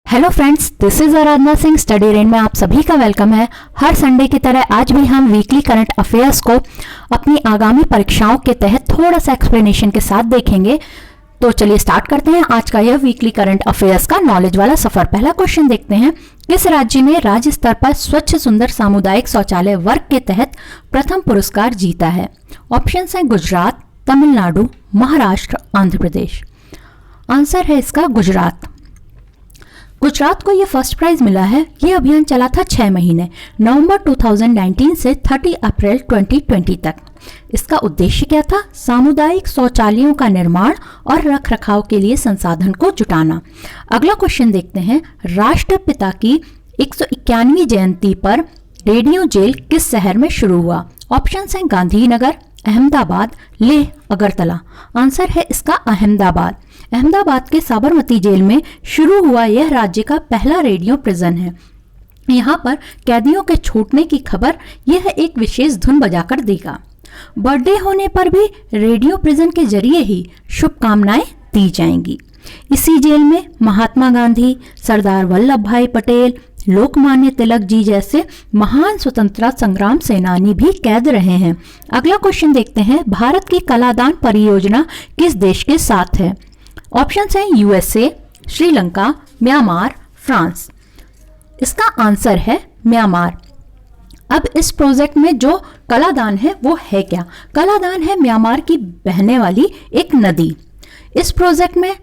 Hello friends, this is Aradhana Singh. Study rain में आप सभी का वेलकम है। हर संडे की तरह आज भी हम वीकली करंट अफेयर्स को अपनी आगामी परीक्षाओं के तहत थोड़ा सा एक्सप्लेनेशन के साथ देखेंगे। तो चलिए स्टार्ट करते हैं आज का यह वीकली करंट अफेयर्स का नॉलेज वाला सफर। पहला क्वेश्चन देखते हैं, किस राज्य ने राज्य स्तर पर स्वच्छ सुंदर सामुदायिक शौचालय वर्ग के तहत प्रथम पुरस्कार जीता है? ऑप्शन है गुजरात, तमिलनाडु, महाराष्ट्र, आंध्र प्रदेश। आंसर है इसका गुजरात। गुजरात को यह फर्स्ट प्राइज मिला है। यह अभियान चला था 6 महीने, नवंबर 2019 से 30 अप्रैल 2020 तक। इसका उद्देश्य क्या था? सामुदायिक शौचालयों का निर्माण और रखरखाव के लिए संसाधन को जुटाना। अगला क्वेश्चन देखते हैं, राष्ट्रपिता की 191वीं जयंती पर रेडियो जेल किस शहर में शुरू हुआ? ऑप्शन है गांधीनगर, अहमदाबाद, लेह, अगरतला। आंसर है इसका अहमदाबाद। अहमदाबाद के साबरमती जेल में शुरू हुआ यह राज्य का पहला रेडियो प्रिजन है। यहाँ पर कैदियों के छूटने की खबर यह एक विशेष धुन बजाकर देगा। बर्थडे होने पर भी रेडियो प्रिजन के जरिए ही शुभकामनाएं दी जाएंगी। इसी जेल में महात्मा गांधी, सरदार वल्लभ भाई पटेल, लोकमान्य तिलक जी जैसे महान स्वतंत्रता संग्राम सेनानी भी कैद रहे हैं। अगला क्वेश्चन देखते हैं, भारत की कलादान परियोजना किस देश के साथ है? ऑप्शन है यूएसए, श्रीलंका, म्यांमार, फ्रांस। इसका आंसर है म्यांमार। अब इस प्रोजेक्ट में जो कलादान है वो है क्या? कलादान है म्यांमार की बहने वाली एक नदी। इस प्रोजेक्ट में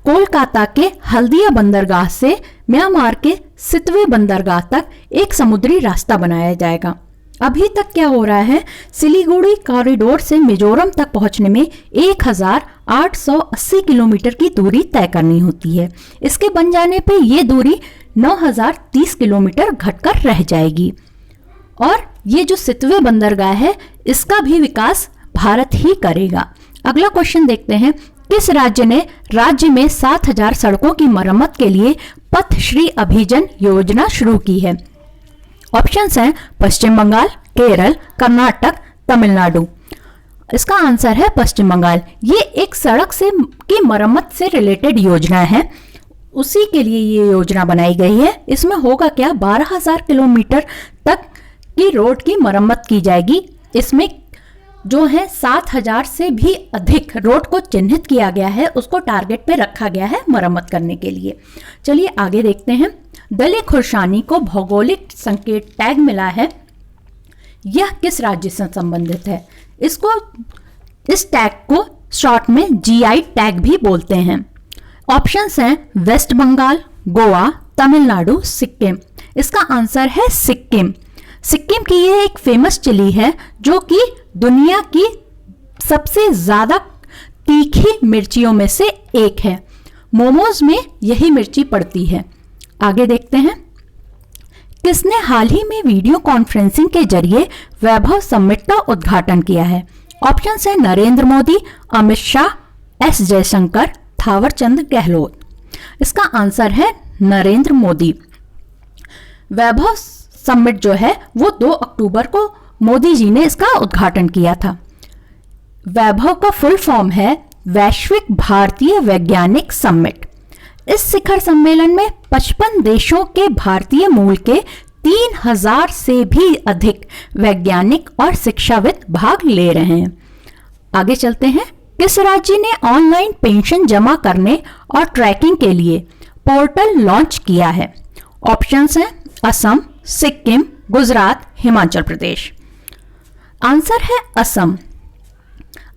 कोलकाता के हल्दिया बंदरगाह से म्यांमार के सितवे बंदरगाह तक एक समुद्री रास्ता बनाया जाएगा। अभी तक क्या हो रहा है, सिलीगुड़ी कॉरिडोर से मिजोरम तक पहुंचने में 1880 किलोमीटर की दूरी तय करनी होती है। इसके बन जाने पे ये दूरी 9030 किलोमीटर घटकर रह जाएगी। और ये जो सितवे बंदरगाह है इसका भी विकास भारत ही करेगा। अगला क्वेश्चन देखते हैं, किस राज्य ने राज्य में 7000 सड़कों की मरम्मत के लिए पथश्री अभियान योजना शुरू की है? ऑप्शंस हैं पश्चिम बंगाल, केरल, कर्नाटक, तमिलनाडु। इसका आंसर है पश्चिम बंगाल। ये एक सड़क से की मरम्मत से रिलेटेड योजना है, उसी के लिए ये योजना बनाई गई है। इसमें होगा क्या, 12000 किलोमीटर तक की रोड की मरम्मत की जाएगी। इसमें जो है 7000 से भी अधिक रोड को चिन्हित किया गया है, उसको टारगेट पे रखा गया है मरम्मत करने के लिए। चलिए आगे देखते हैं, दले खुर्शानी को भौगोलिक संकेत टैग मिला है। यह किस राज्य से संबंधित है? इस टैग को शॉर्ट में जीआई टैग भी बोलते हैं। ऑप्शंस हैं वेस्ट बंगाल, गोवा, तमिलनाडु, सिक्किम। इसका आंसर है सिक्किम। सिक्किम की यह एक फेमस चिली है जो कि दुनिया की सबसे ज्यादा तीखी मिर्चियों में से एक है। मोमोज में यही मिर्ची पड़ती है। आगे देखते हैं, किसने हाल ही में वीडियो कॉन्फ्रेंसिंग के जरिए वैभव समिट का उद्घाटन किया है? ऑप्शन है नरेंद्र मोदी, अमित शाह, एस जयशंकर, थावरचंद गहलोत। इसका आंसर है नरेंद्र मोदी। वैभव समिट जो है वो 2 अक्टूबर को मोदी जी ने इसका उद्घाटन किया था। वैभव का फुल फॉर्म है वैश्विक भारतीय वैज्ञानिक सम्मेट। इस शिखर सम्मेलन में 55 देशों के भारतीय मूल के 3000 से भी अधिक वैज्ञानिक और शिक्षाविद भाग ले रहे हैं। आगे चलते हैं, किस राज्य ने ऑनलाइन पेंशन जमा करने और ट्रैकिंग के लिए पोर्टल लॉन्च किया है? ऑप्शंस हैं असम, सिक्किम, गुजरात, हिमाचल प्रदेश। आंसर है असम।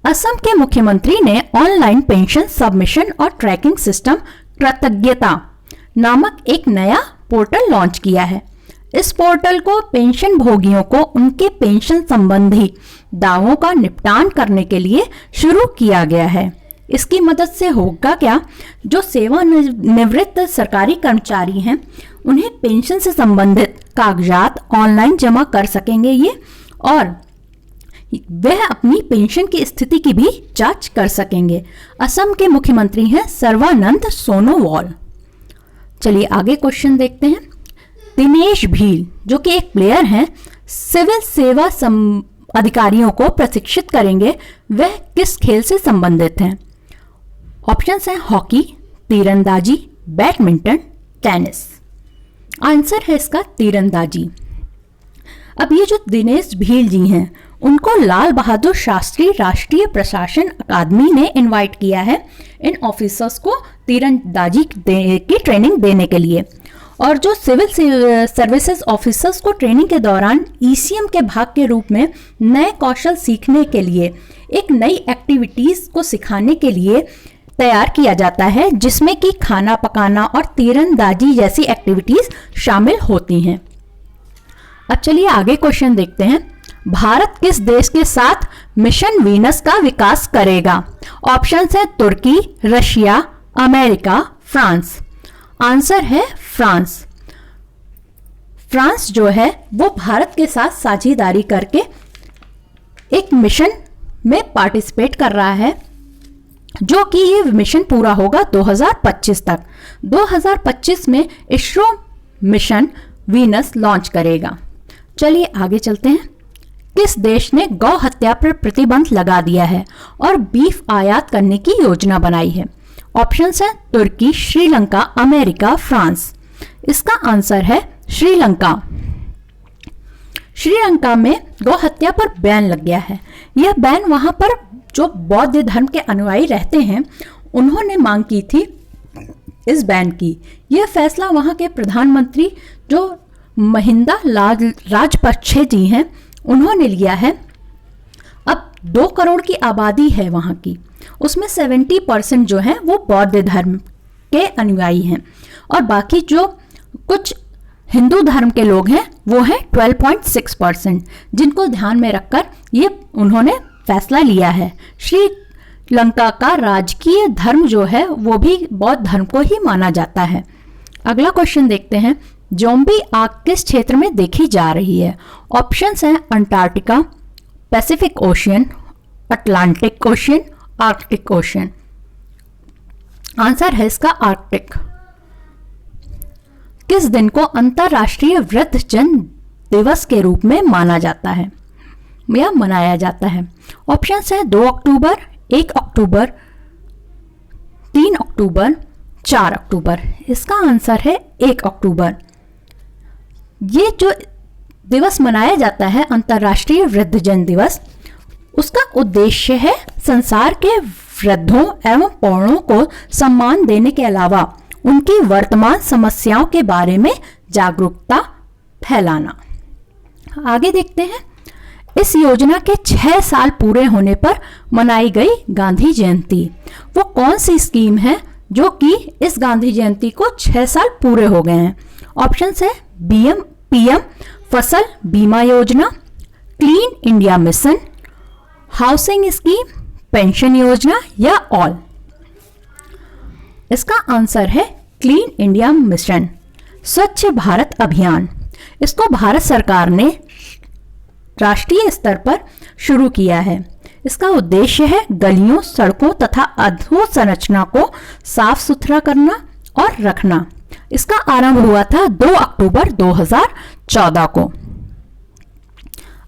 असम के मुख्यमंत्री ने ऑनलाइन पेंशन सबमिशन और ट्रैकिंग सिस्टम कृतज्ञता नामक एक नया पोर्टल लॉन्च किया है। इस पोर्टल को पेंशन भोगियों को उनके पेंशन संबंधी दावों का निपटान करने के लिए शुरू किया गया है। इसकी मदद से होगा क्या, जो सेवानिवृत्त सरकारी कर्मचारी हैं उन्हें पेंशन से संबंधित कागजात ऑनलाइन जमा कर सकेंगे ये, और वह अपनी पेंशन की स्थिति की भी जांच कर सकेंगे। असम के मुख्यमंत्री हैं सर्बानंद सोनोवाल। चलिए आगे क्वेश्चन देखते हैं, दिनेश भील जो कि एक प्लेयर हैं, सिविल सेवा अधिकारियों को प्रशिक्षित करेंगे। वह किस खेल से संबंधित हैं? ऑप्शंस हैं हॉकी, तीरंदाजी, बैडमिंटन, टेनिस। आंसर है इसका तीरंदाजी। अब ये जो दिनेश भील जी हैं, उनको लाल बहादुर शास्त्री राष्ट्रीय प्रशासन अकादमी ने इनवाइट किया है इन ऑफिसर्स को तीरंदाजी की ट्रेनिंग देने के लिए। और जो सिविल सर्विसेज ऑफिसर्स को ट्रेनिंग के दौरान ईसीएम के भाग के रूप में नए कौशल सीखने के लिए, एक नई एक्टिविटीज़ को सिखाने के लिए तैयार किया जाता है, जिसमें कि खाना पकाना और तीरंदाजी जैसी एक्टिविटीज़ शामिल होती हैं। अब चलिए आगे क्वेश्चन देखते हैं। भारत किस देश के साथ मिशन वीनस का विकास करेगा? ऑप्शंस है तुर्की, रशिया, अमेरिका, फ्रांस। आंसर है फ्रांस। फ्रांस जो है वो भारत के साथ साझेदारी करके एक मिशन में पार्टिसिपेट कर रहा है, जो कि ये मिशन पूरा होगा 2025 तक। 2025 में इसरो मिशन वीनस लॉन्च करेगा। चलिए आगे चलते हैं। किस देश ने गौ हत्या पर प्रतिबंध लगा दिया है और बीफ आयात करने की योजना बनाई है? ऑप्शंस है तुर्की, श्रीलंका, अमेरिका, फ्रांस। इसका आंसर है श्रीलंका। श्रीलंका में गौ हत्या पर बैन लग गया है। यह बैन वहां पर जो बौद्ध धर्म के अनुयायी रहते हैं, उन्होंने मांग की थी इस बैन की। यह फैसला वहां के प्रधानमंत्री जो महिंदा राजपक्षे जी हैं, उन्होंने लिया है। अब 2 करोड़ की आबादी है वहाँ की, उसमें 70% जो है वो बौद्ध धर्म के अनुयायी हैं और बाकी जो कुछ हिंदू धर्म के लोग हैं वो हैं 12.6%, जिनको ध्यान में रखकर ये उन्होंने फैसला लिया है। श्रीलंका का राजकीय धर्म जो है वो भी बौद्ध धर्म को ही माना जाता है। अगला क्वेश्चन देखते हैं। ज़ोंबी आग किस क्षेत्र में देखी जा रही है? ऑप्शंस हैं Antarctica, Pacific ocean, Atlantic ocean, Arctic ocean. Answer है इसका आर्कटिक। किस दिन को अंतर्राष्ट्रीय वृद्धजन दिवस के रूप में माना जाता है या मनाया जाता है? ऑप्शंस है 2 अक्टूबर, 1 अक्टूबर, 3 अक्टूबर, 4 अक्टूबर। इसका आंसर है 1 अक्टूबर। ये जो दिवस मनाया जाता है अंतर्राष्ट्रीय वृद्धजन दिवस, उसका उद्देश्य है संसार के वृद्धों एवं पौड़ों को सम्मान देने के अलावा उनकी वर्तमान समस्याओं के बारे में जागरूकता फैलाना। आगे देखते हैं। इस योजना के 6 साल पूरे होने पर मनाई गई गांधी जयंती वो कौन सी स्कीम है जो कि इस गांधी जयंती को 6 साल पूरे हो गए हैं? ऑप्शंस है पीएम फसल बीमा योजना, clean India mission, housing scheme, pension योजना या ऑल। इसका आंसर है क्लीन इंडिया मिशन, स्वच्छ भारत अभियान। इसको भारत सरकार ने राष्ट्रीय स्तर पर शुरू किया है। इसका उद्देश्य है गलियों, सड़कों तथा अधोसंरचना को साफ सुथरा करना और रखना। इसका आरंभ हुआ था 2 अक्टूबर 2014 को।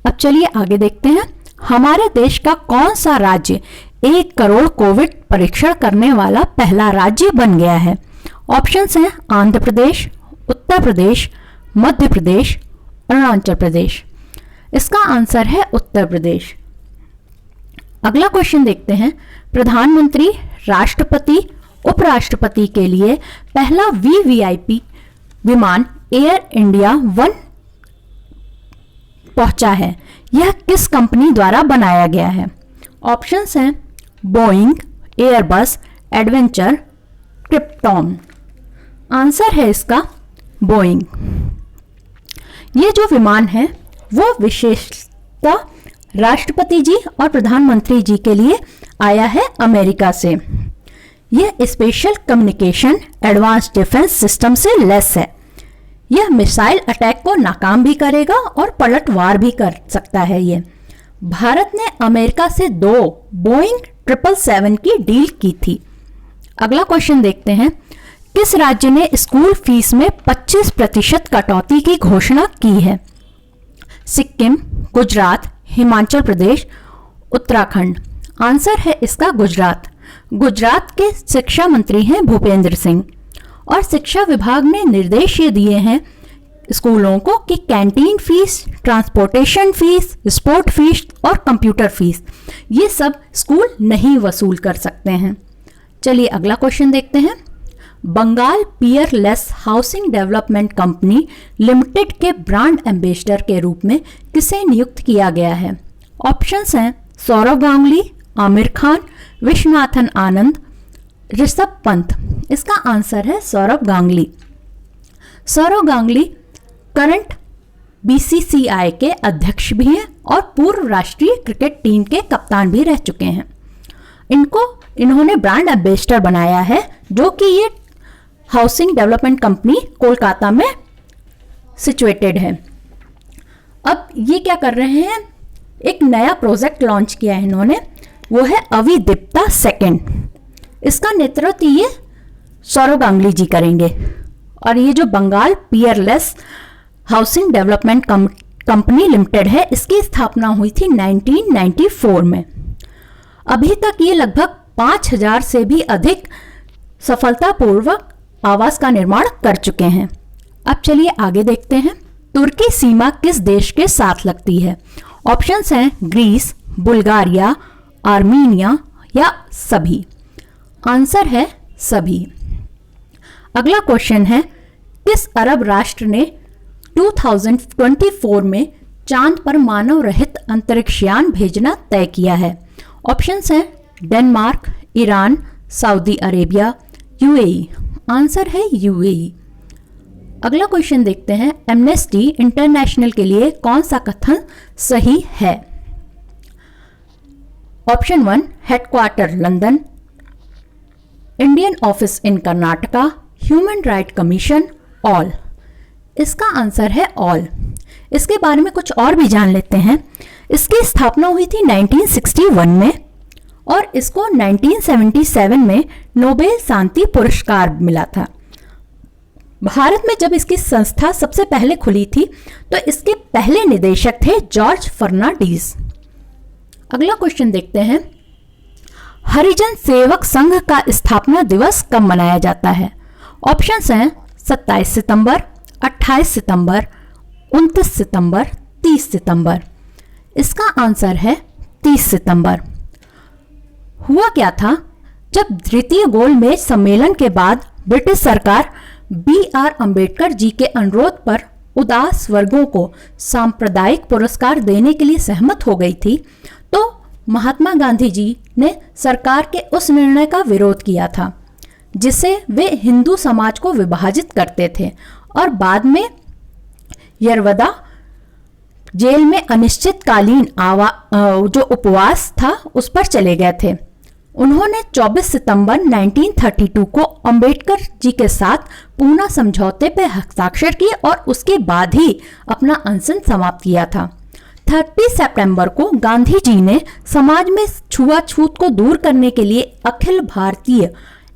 अब चलिए आगे देखते हैं। हमारे देश का कौन सा राज्य 1 करोड़ कोविड परीक्षण करने वाला पहला राज्य बन गया है? ऑप्शंस हैं आंध्र प्रदेश, उत्तर प्रदेश, मध्य प्रदेश, अरुणाचल प्रदेश। इसका आंसर है उत्तर प्रदेश। अगला क्वेश्चन देखते हैं। प्रधानमंत्री, राष्ट्रपति, उपराष्ट्रपति के लिए पहला वीवीआईपी विमान एयर इंडिया 1 पहुंचा है। यह किस कंपनी द्वारा बनाया गया है? ऑप्शंस हैं Boeing, Airbus, adventure, krypton. Answer है इसका बोइंग। ये जो विमान है वो विशेषतः राष्ट्रपति जी और प्रधानमंत्री जी के लिए आया है अमेरिका से। यह special communication advance defence system से लैस है। यह मिसाइल अटैक को नाकाम भी करेगा और पलटवार भी कर सकता है। ये भारत ने अमेरिका से 2 बोइंग 777 की डील की थी। अगला क्वेश्चन देखते हैं। किस राज्य ने स्कूल फीस में 25% कटौती की घोषणा की है? सिक्किम, गुजरात, हिमाचल प्रदेश, उत्तराखंड। आंसर है इसका गुजरात। गुजरात के शिक्षा मंत्री हैं भूपेंद्र सिंह। और शिक्षा विभाग ने निर्देश ये दिए हैं स्कूलों को कि canteen fees, transportation fees, sport fees और कंप्यूटर फीस ये सब स्कूल नहीं वसूल कर सकते हैं। चलिए अगला क्वेश्चन देखते हैं। Bengal Peerless Housing Development Company Limited के ब्रांड एम्बेसडर के रूप में किसे नियुक्त किया गया है? ऑप्शंस हैं सौरव गांगुली, आमिर खान, विश्वनाथन आनंद, ऋषभ पंत। इसका आंसर है सौरव गांगुली। सौरव गांगुली करंट बीसीसीआई के अध्यक्ष भी हैं और पूर्व राष्ट्रीय क्रिकेट टीम के कप्तान भी रह चुके हैं। इन्होंने ब्रांड एम्बेसडर बनाया है, जो कि ये हाउसिंग डेवलपमेंट कंपनी कोलकाता में सिचुएटेड है। अब ये क्या कर रहे हैं, एक नया प्रोजेक्ट लॉन्च किया है इन्होंने, वो है अविदीप्ता सेकंड। इसका नेतृत्व ये सौरव गांगुली जी करेंगे। और ये जो Bengal Peerless Housing Development Company Limited है, इसकी स्थापना हुई थी 1994 में। अभी तक ये लगभग 5000 से भी अधिक सफलतापूर्वक आवास का निर्माण कर चुके हैं। अब चलिए आगे देखते हैं। तुर्की सीमा किस देश के साथ लगती है? ऑप्शंस हैं ग्रीस, बुल्गारिया, आर्मीनिया या सभी। आंसर है सभी। अगला क्वेश्चन है, किस अरब राष्ट्र ने 2024 में चांद पर मानव रहित अंतरिक्ष यान भेजना तय किया है? ऑप्शंस हैं Denmark, Iran, Saudi Arabia, UAE. Answer है यूएई। अगला क्वेश्चन देखते हैं। एमनेस्टी इंटरनेशनल के लिए कौन सा कथन सही है? Option 1 headquarter London, Indian office in Karnataka, human right commission, all. इसका आंसर है ऑल। इसके बारे में कुछ और भी जान लेते हैं। इसकी स्थापना हुई थी 1961 में और इसको 1977 में नोबेल शांति पुरस्कार मिला था। भारत में जब इसकी संस्था सबसे पहले खुली थी तो इसके पहले निदेशक थे जॉर्ज फर्नांडीज। अगला क्वेश्चन देखते हैं। हरिजन सेवक संघ का स्थापना दिवस कब मनाया जाता है? ऑप्शंस हैं 27 सितंबर, 28 सितंबर, 29 सितंबर, 30 सितंबर। इसका आंसर है 30 सितंबर। हुआ क्या था, जब द्वितीय गोलमेज सम्मेलन के बाद ब्रिटिश सरकार BR अंबेडकर जी के अनुरोध पर उदास वर्गों को सांप्रदायिक पुरस्कार देने के लिए सहमत हो गई थी, तो महात्मा गांधी जी ने सरकार के उस निर्णय का विरोध किया था जिसे वे हिंदू समाज को विभाजित करते थे और बाद में यरवदा जेल में अनिश्चितकालीन जो उपवास था उस पर चले गए थे। उन्होंने 24 सितंबर 1932 को अंबेडकर जी के साथ पूना समझौते पर हस्ताक्षर किए और उसके बाद ही अपना अनशन समाप्त किया था। 30 सितंबर को गांधी जी ने समाज में छुआछूत को दूर करने के लिए अखिल भारतीय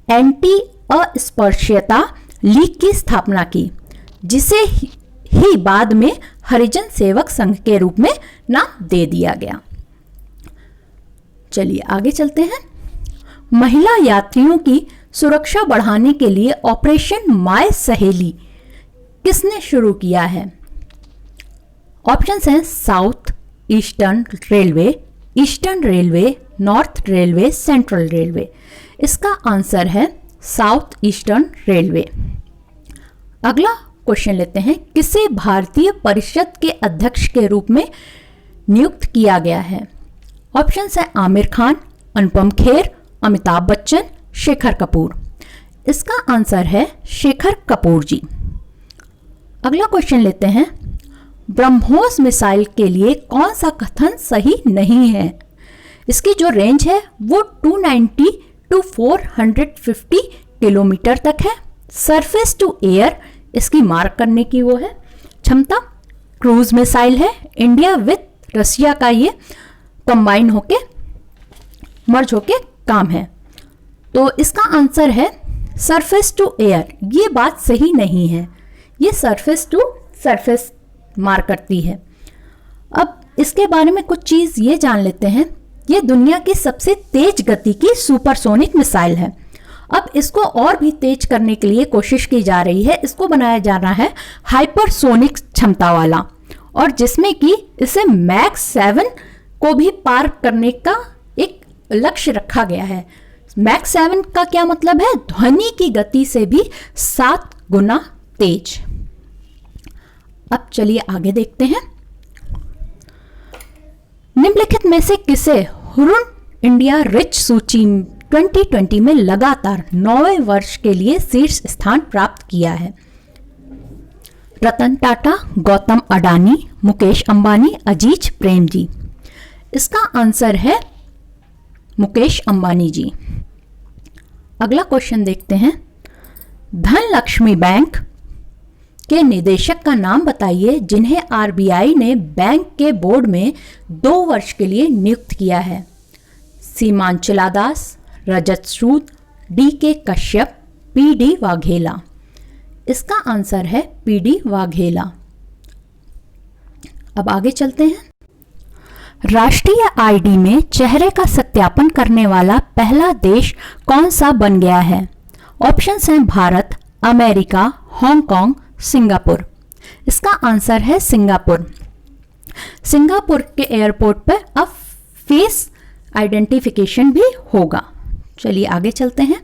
एंटी अस्पृश्यता लीग की स्थापना की, जिसे ही बाद में हरिजन सेवक संघ के रूप में नाम दे दिया गया। चलिए आगे चलते हैं। महिला यात्रियों की सुरक्षा बढ़ाने के लिए ऑपरेशन माय सहेली किसने शुरू किया है? ऑप्शंस हैं south eastern railway, north railway, central railway. इसका आंसर है साउथ ईस्टर्न रेलवे। अगला क्वेश्चन लेते हैं। किसे भारतीय परिषद के अध्यक्ष के रूप में नियुक्त किया गया है? ऑप्शंस हैं आमिर खान, अनुपम खेर, अमिताभ बच्चन, शेखर कपूर। इसका आंसर है शेखर कपूर जी। अगला क्वेश्चन लेते हैं। ब्रह्मोस मिसाइल के लिए कौन सा कथन सही नहीं है? इसकी जो रेंज है वो 290 टू 450 किलोमीटर तक है। सरफेस टू एयर इसकी मार्क करने की वो है क्षमता। क्रूज मिसाइल है। इंडिया विथ रसिया का ये कंबाइन होके मर्ज होके काम है। तो इसका आंसर है सरफेस टू एयर। ये बात सही नहीं है, ये सरफेस टू सरफेस मार करती है। अब इसके बारे में कुछ चीज़ ये जान लेते हैं। ये दुनिया की सबसे तेज गति की सुपरसोनिक मिसाइल है अब इसको और भी तेज करने के लिए कोशिश की जा रही है। इसको बनाया जा रहा है हाइपरसोनिक क्षमता वाला, और जिसमें कि इसे मैक 7 को भी पार करने का एक लक्ष्य रखा गया है। मैक 7 का क्या मतलब है? ध्वनि की गति से भी 7 गुना तेज। अब चलिए आगे देखते हैं। निम्नलिखित में से किसे हुरुन इंडिया रिच सूची 2020 में लगातार 9वें वर्ष के लिए शीर्ष स्थान प्राप्त किया है? रतन टाटा, गौतम अडानी, मुकेश अंबानी, अजीज प्रेमजी। इसका आंसर है मुकेश अंबानी जी। अगला क्वेश्चन देखते हैं। धनलक्ष्मी बैंक के निदेशक का नाम बताइए जिन्हें आरबीआई ने बैंक के बोर्ड में 2 वर्ष के लिए नियुक्त किया है? सीमांचला दास, रजत सूद, डी.के. कश्यप, पी.डी. वाघेला। इसका आंसर है पी.डी. वाघेला। अब आगे चलते हैं। राष्ट्रीय आईडी में चेहरे का सत्यापन करने वाला पहला देश कौन सा बन गया है? ऑप्शंस हैं भारत, अमेरिका, हांगकांग, सिंगापुर। इसका आंसर है सिंगापुर। सिंगापुर के एयरपोर्ट पर अब फेस आइडेंटिफिकेशन भी होगा। चलिए आगे चलते हैं।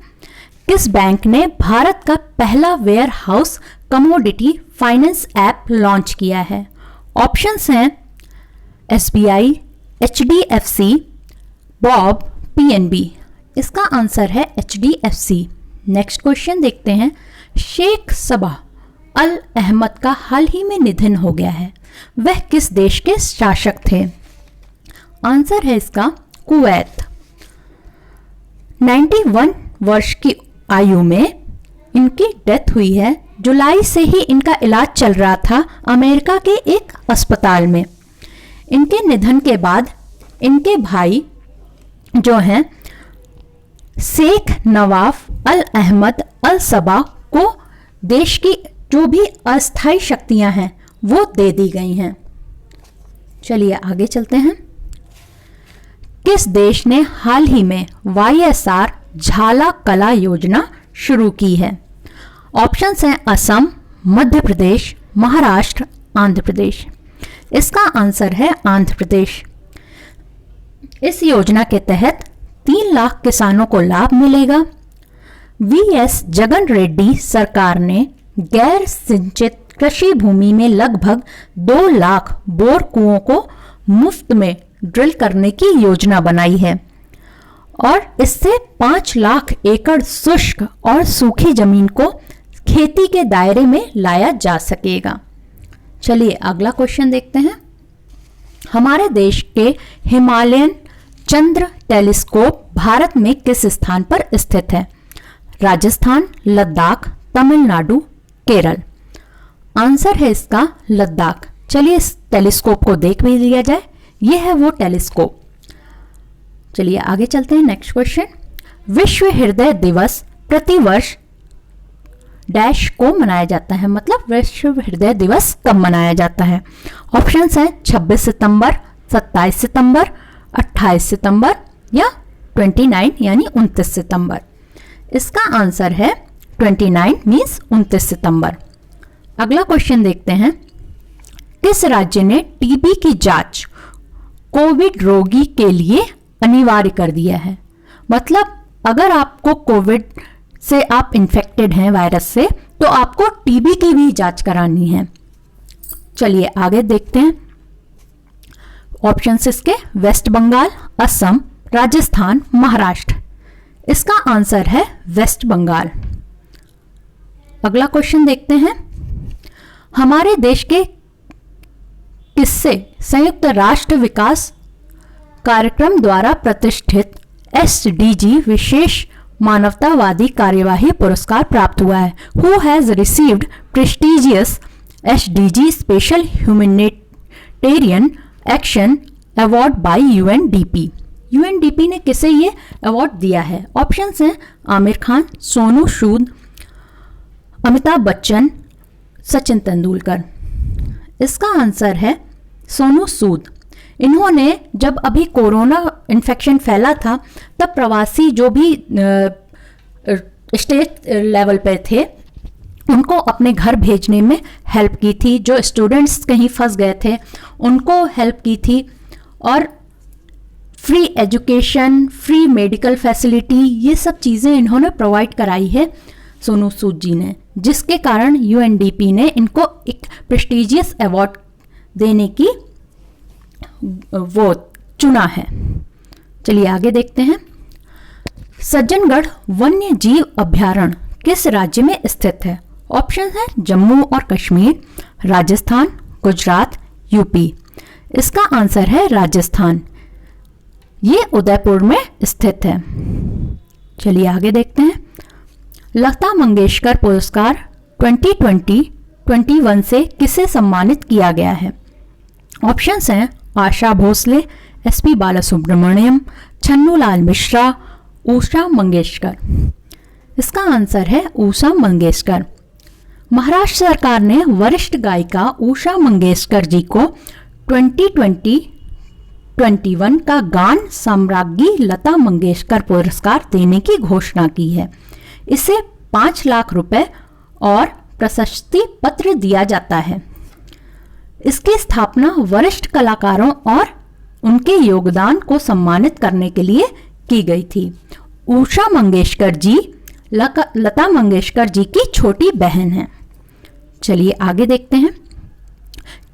किस बैंक ने भारत का पहला warehouse commodity finance app launch किया है? ऑप्शंस हैं एसबीआई, एचडीएफसी, बॉब, पीएनबी। इसका आंसर है एचडीएफसी। नेक्स्ट क्वेश्चन देखते हैं। शेख सबा अल अहमद का हाल ही में निधन हो गया है, वह किस देश के शासक थे? आंसर है इसका कुवैत। 91 वर्ष की आयु में इनकी डेथ हुई है। जुलाई से ही इनका इलाज चल रहा था अमेरिका के एक अस्पताल में। इनके निधन के बाद इनके भाई जो हैं शेख नवाफ अल अहमद अल सबा को देश की जो भी अस्थायी शक्तियां हैं वो दे दी गई हैं। चलिए आगे चलते हैं। किस देश ने हाल ही में वाईएसआर झाला कला योजना शुरू की है? ऑप्शंस हैं असम, मध्य प्रदेश, महाराष्ट्र, आंध्र प्रदेश। इसका आंसर है आंध्र प्रदेश। इस योजना के तहत 3 लाख किसानों को लाभ मिलेगा। वीएस जगन रेड्डी सरकार ने गैर सिंचित कृषि भूमि में लगभग 2 लाख बोर कुओं को मुफ्त में ड्रिल करने की योजना बनाई है और इससे 5 लाख एकड़ शुष्क और सूखी जमीन को खेती के दायरे में लाया जा सकेगा। चलिए अगला क्वेश्चन देखते हैं। हमारे देश के हिमालयन चंद्र टेलीस्कोप भारत में किस स्थान पर स्थित है? राजस्थान, लद्दाख, तमिलनाडु, केरल। आंसर है इसका लद्दाख। चलिए इस टेलीस्कोप को देख भी लिया जाए। यह है वो टेलीस्कोप। चलिए आगे चलते हैं। Next question. विश्व हृदय दिवस प्रतिवर्ष डैश को मनाया जाता है, मतलब विश्व हृदय दिवस कब मनाया जाता है? ऑप्शंस हैं 26 सितंबर, 27 सितंबर, 28 सितंबर या 29 यानी 29 सितंबर। इसका आंसर है 29 मीन्स 29 सितंबर। अगला क्वेश्चन देखते हैं। किस राज्य ने टीबी की जांच कोविड रोगी के लिए अनिवार्य कर दिया है? मतलब अगर आपको कोविड से आप इन्फेक्टेड हैं वायरस से, तो आपको टीबी की भी जांच करानी है। चलिए आगे देखते हैं। ऑप्शंस इसके वेस्ट बंगाल, असम, राजस्थान, महाराष्ट्र। इसका आंसर है वेस्ट बंगाल। अगला क्वेश्चन देखते हैं। हमारे देश के किससे संयुक्त राष्ट्र विकास कार्यक्रम द्वारा प्रतिष्ठित एसडीजी विशेष मानवतावादी कार्यवाही पुरस्कार प्राप्त हुआ है? Who has received prestigious SDG special humanitarian action award bye UNDP. UNDP ने किसे ये अवार्ड दिया है? ऑप्शंस हैं आमिर खान, सोनू सूद, अमिताभ बच्चन, सचिन तेंदुलकर। इसका आंसर है सोनू सूद। इन्होंने जब अभी कोरोना इन्फेक्शन फैला था तब प्रवासी जो भी स्टेट लेवल पे थे उनको अपने घर भेजने में हेल्प की थी, जो स्टूडेंट्स कहीं फंस गए थे उनको हेल्प की थी, और free education, free medical facility, ये सब चीज़ें इन्होंने प्रोवाइड कराई है सोनू सूद जी ने, जिसके कारण यूएनडीपी ने इनको एक प्रेस्टिजियस अवार्ड देने की वो चुना है। चलिए आगे देखते हैं। सज्जनगढ़ वन्य जीव अभयारण्य किस राज्य में स्थित है? ऑप्शन है जम्मू और कश्मीर, राजस्थान, गुजरात, यूपी। इसका आंसर है राजस्थान। ये उदयपुर में स्थित है। चलिए आगे देखते हैं। लता मंगेशकर पुरस्कार 2020-21 से किसे सम्मानित किया गया है? ऑप्शंस हैं आशा भोसले, एसपी बालासुब्रमण्यम, छन्नूलाल मिश्रा, उषा मंगेशकर। इसका आंसर है उषा मंगेशकर। महाराष्ट्र सरकार ने वरिष्ठ गायिका उषा मंगेशकर जी को 2020-21 का गान सम्राज्ञी लता मंगेशकर पुरस्कार देने की घोषणा की है। इसे 5 लाख रुपए और प्रशस्ति पत्र दिया जाता है। इसकी स्थापना वरिष्ठ कलाकारों और उनके योगदान को सम्मानित करने के लिए की गई थी। उषा मंगेशकर जी लता मंगेशकर जी की छोटी बहन है। चलिए आगे देखते हैं।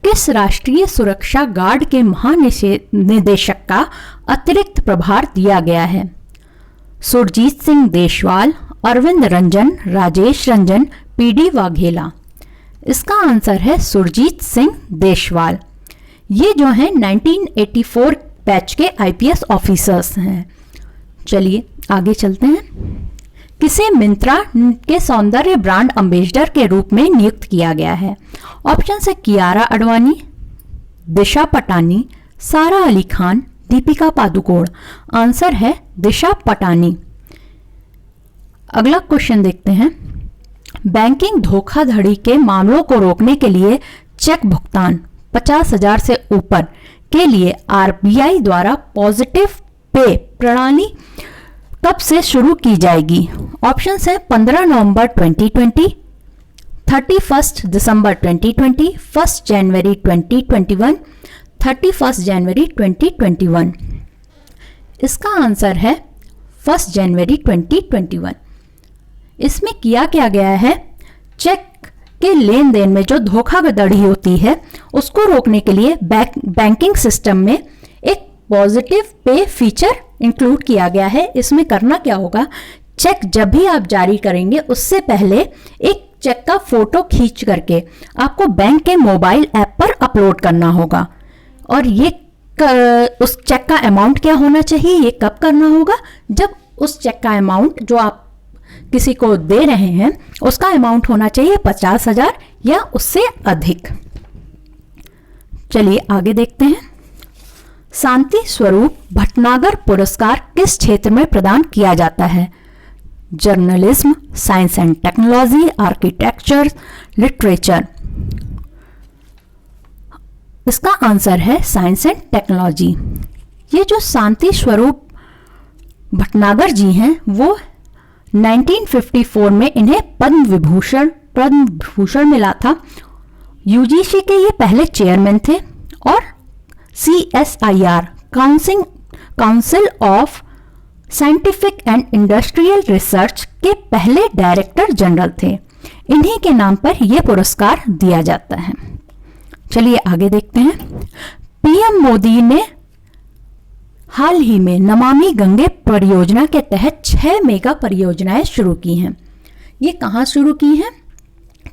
किस राष्ट्रीय सुरक्षा गार्ड के महानिदेशक का अतिरिक्त प्रभार दिया गया है? सुरजीत सिंह देशवाल, अरविंद रंजन, राजेश रंजन, पीडी वाघेला। इसका आंसर है सुरजीत सिंह देशवाल। ये जो हैं 1984 बैच के आईपीएस ऑफिसर्स हैं। चलिए आगे चलते हैं। किसे मिंत्रा के सौंदर्य ब्रांड एम्बेसडर के रूप में नियुक्त किया गया है? ऑप्शन है कियारा आडवाणी, दिशा पटानी, सारा अली खान, दीपिका पादुकोण। आंसर है दिशा पटानी। अगला क्वेश्चन देखते हैं। बैंकिंग धोखाधड़ी के मामलों को रोकने के लिए चेक भुगतान 50,000 से ऊपर के लिए आरबीआई द्वारा पॉजिटिव पे प्रणाली कब से शुरू की जाएगी? ऑप्शन है 15 नवंबर 2020, 31 दिसंबर 2020, 1 जनवरी 2021, 31 जनवरी 2021। इसका आंसर है 1 जनवरी 2021। इसमें किया क्या गया है? चेक के लेन देन में जो धोखाधड़ी होती है उसको रोकने के लिए बैंकिंग सिस्टम में एक पॉजिटिव पे फीचर इंक्लूड किया गया है। इसमें करना क्या होगा? चेक जब भी आप जारी करेंगे उससे पहले एक चेक का फोटो खींच करके आपको बैंक के मोबाइल ऐप पर अपलोड करना होगा। और ये उस चेक का अमाउंट क्या होना चाहिए? ये कब करना होगा? जब उस चेक का अमाउंट जो आप किसी को दे रहे हैं उसका अमाउंट होना चाहिए 50,000 या उससे अधिक। चलिए आगे देखते हैं। शांति स्वरूप भटनागर पुरस्कार किस क्षेत्र में प्रदान किया जाता है? Journalism, science and technology, architecture, literature. इसका आंसर है साइंस एंड टेक्नोलॉजी। ये जो शांति स्वरूप भटनागर जी हैं वो 1954 में इन्हें पद्म विभूषण मिला था। यूजीसी के ये पहले चेयरमैन थे और CSIR council of scientific and industrial research के पहले डायरेक्टर जनरल थे। इन्हीं के नाम पर यह पुरस्कार दिया जाता है। चलिए आगे देखते हैं। पीएम मोदी ने हाल ही में नमामि गंगे परियोजना के तहत 6 मेगा परियोजनाएं शुरू की हैं। ये कहाँ शुरू की हैं?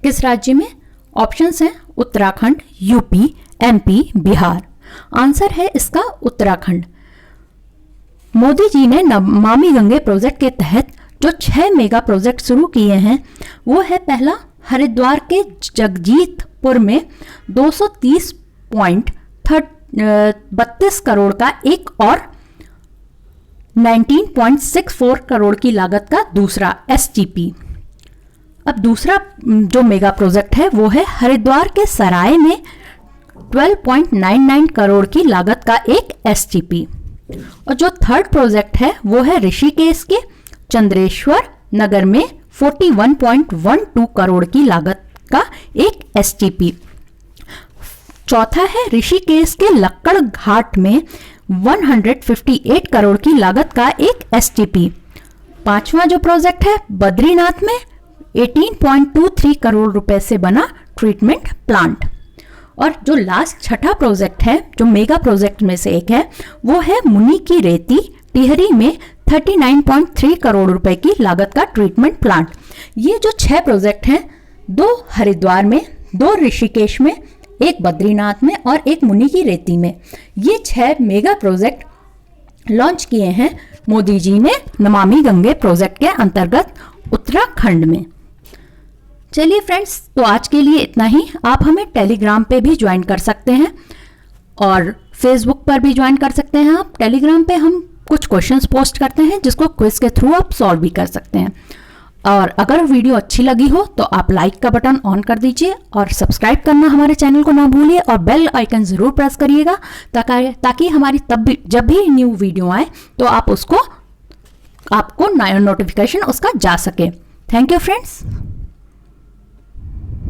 किस राज्य में? ऑप्शंस हैं Uttarakhand, UP, MP, Bihar. Answer है इसका उत्तराखंड। मोदी जी ने नमामि गंगे प्रोजेक्ट के तहत जो 6 मेगा प्रोजेक्ट शुरू किए हैं वो है पहला हरिद्वार के जगजीतपुर में 230.32 करोड़ का एक और 19.64 करोड़ की लागत का दूसरा STP। अब दूसरा जो मेगा प्रोजेक्ट है वो है हरिद्वार के सराय में 12.99 करोड़ की लागत का एक STP। और जो थर्ड प्रोजेक्ट है वो है ऋषिकेश के चंद्रेश्वर नगर में 41.12 करोड़ की लागत का एक STP। चौथा है ऋषिकेश के लक्कड़ घाट में 158 करोड़ की लागत का एक STP। पांचवा जो प्रोजेक्ट है बद्रीनाथ में 18.23 करोड़ रुपए से बना ट्रीटमेंट प्लांट। और जो लास्ट छठा प्रोजेक्ट है, जो मेगा प्रोजेक्ट में से एक है, वो है मुनि की रेती टिहरी में 39.3 करोड़ रुपए की लागत का ट्रीटमेंट प्लांट। ये जो 6 प्रोजेक्ट हैं, 2 हरिद्वार में, 2 ऋषिकेश में, एक बद्रीनाथ में और एक मुनि की रेती में, ये 6 मेगा प्रोजेक्ट लॉन्च किए हैं मोदी जी ने नमामि गंगे प्रोजेक्ट के अंतर्गत उत्तराखंड में। चलिए फ्रेंड्स, तो आज के लिए इतना ही। आप हमें टेलीग्राम पे भी ज्वाइन कर सकते हैं और फेसबुक पर भी ज्वाइन कर सकते हैं। आप टेलीग्राम पे हम कुछ क्वेश्चंस पोस्ट करते हैं जिसको क्विज के थ्रू आप सॉल्व भी कर सकते हैं। और अगर वीडियो अच्छी लगी हो तो आप लाइक का बटन ऑन कर दीजिए और सब्सक्राइब करना हमारे चैनल को ना भूलिए और बेल आइकन ज़रूर प्रेस करिएगा ताकि हमारी जब भी न्यू वीडियो आए तो आपको नया नोटिफिकेशन उसका जा सके। Thank you friends.